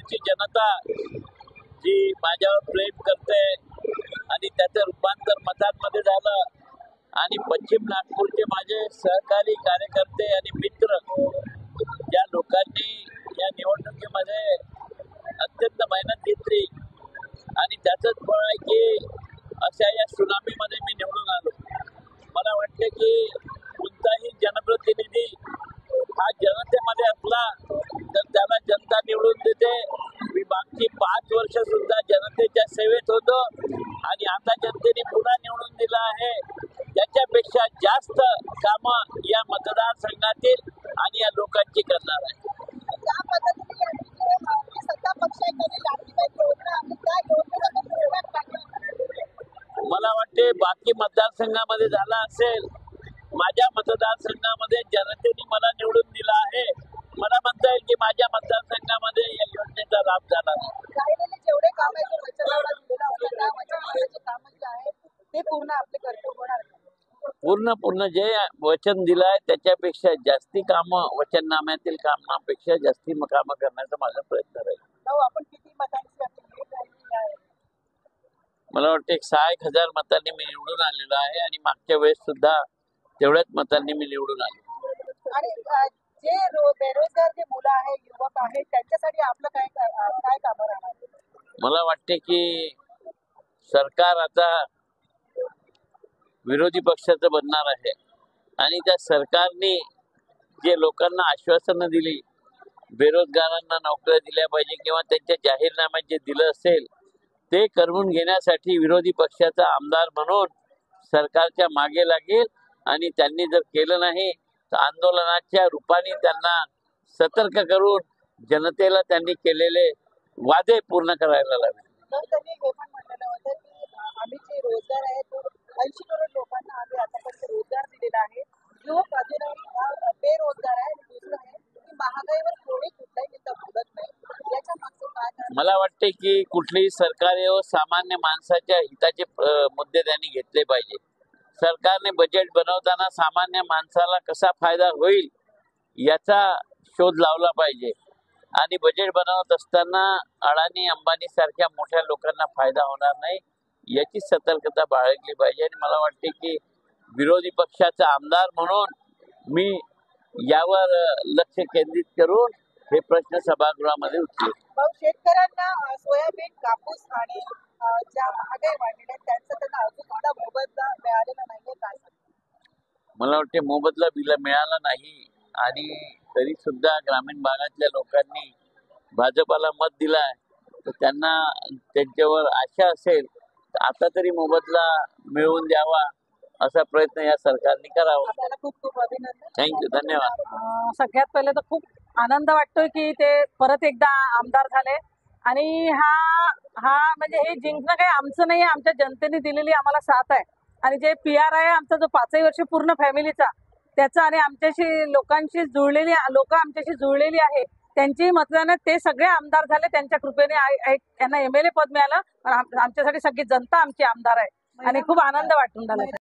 नागपूरची जनता जी माझ्यावर प्रेम करते आणि त्याचं रूपांतर मतांमध्ये झालं आणि पश्चिम नागपूरचे माझे सहकारी कार्यकर्ते आणि मित्र ज्या लोकांनी या निवडणुकीमध्ये अत्यंत मेहनत घेतली आणि त्याचंच फळ आहे की अशा या सुनामीमध्ये मी निवडून आलो. मला वाटते की कोणताही जनप्रतिनिधी हा जनतेमध्ये असला तर त्याला जनता निवडून देते. मी मागची 5 वर्ष सुद्धा जनतेच्या सेवेत होतो आणि आता जनतेने पुन्हा निवडून दिलं आहे. त्याच्यापेक्षा जास्त कामं या मतदारसंघातील आणि या लोकांची करणार आहे. मला वाटते बाकी मतदारसंघामध्ये झाला असेल, माझ्या मतदारसंघामध्ये जनतेने मला निवडून दिलं आहे. मला म्हणता येईल की माझ्या मतदारसंघामध्ये या योजनेचा लाभ झाला नाही. जेवढे काम आहे ते पूर्ण आपले कर्तव्य होणार. पूर्ण जे वचन दिलं आहे त्याच्यापेक्षा जास्ती कामं, वचननाम्यातील कामापेक्षा जास्ती कामं करण्याचा माझा प्रयत्न राहील. आपण किती मतांची आहे? मला वाटतं 6,000 मतांनी मी निवडून आलेलो आहे आणि मागच्या वेळेस सुद्धा तेवढ्याच मतांनी मी निवडून आलो. आणि जे बेरोजगार जे मुलं आहे, युवक आहेत, त्यांच्यासाठी आपलं काय कामं राहणार? मला वाटते की सरकार आता विरोधी पक्षाचं बनणार आहे आणि त्या सरकारने जे लोकांना आश्वासनं दिली, बेरोजगारांना नोकऱ्या दिल्या पाहिजे किंवा त्यांच्या जाहीरनाम्यात जे दिलं असेल ते करून घेण्यासाठी विरोधी पक्षाचा आमदार म्हणून सरकारच्या मागे लागेल आणि त्यांनी जर केलं नाही तर आंदोलनाच्या रूपाने त्यांना सतर्क करून जनतेला त्यांनी केलेले वादे पूर्ण करायला लावेल. त्यांनी हे पण म्हटलेलं होतं की आम्ही जे रोजगार आहे तो 80 करोड लोकांना आम्ही आतापर्यंत रोजगार दिलेला आहे. युवक अजूनही बेरोजगार आहे. आणि दुसरं आहे की महागाईवर कोणी कुठलाही मुद्दा बोलत नाही. याच्या मागचं काय? मला वाटते की कुठलीही सरकार व सामान्य माणसाच्या हिताचे मुद्दे त्यांनी घेतले पाहिजे. सरकारने बजेट बनवताना सामान्य माणसाला कसा फायदा होईल याचा शोध लावला पाहिजे आणि बजेट बनवत असताना अडाणी अंबानी सारख्या मोठ्या लोकांना फायदा होणार नाही याची सतर्कता बाळगली पाहिजे. आणि मला वाटते की विरोधी पक्षाचा आमदार म्हणून मी यावर लक्ष केंद्रित करून हे प्रश्न सभागृहामध्ये उचलेल. शेतकऱ्यांना सोयाबीन, कापूस आणि ज्या महागाई वाढलेल्या आहेत त्यांचा त्यांना अजून सुद्धा मोबदला मिळालेला नाहीये. काय मला वाटते मोबदला मिळाला नाही आणि तरी सुद्धा ग्रामीण भागातल्या लोकांनी भाजपाला मत दिलाय तर त्यांना त्यांच्यावर आशा असेल तर आता तरी मोबदला मिळवून द्यावा असा प्रयत्न या सरकारने करावा. आपल्याला खूप खूप अभिनंदन. थँक्यू, धन्यवाद. सगळ्यात पहिले तर खूप आनंद वाटतोय की ते परत एकदा आमदार झाले आणि हा म्हणजे हे जिंकणं काही आमचं नाही, आमच्या जनतेने दिलेली आम्हाला साथ आहे. आणि जे PR आहे आमचा जो 5 वर्ष पूर्ण फॅमिलीचा त्याचा आणि आमच्याशी लोक आमच्याशी जुळलेली आहे त्यांची मतदान ते सगळे आमदार झाले. त्यांच्या कृपेने यांना MLA पद मिळालं. आमच्यासाठी सगळी जनता आमची आमदार आहे आणि खूप आनंद वाटून राहिला.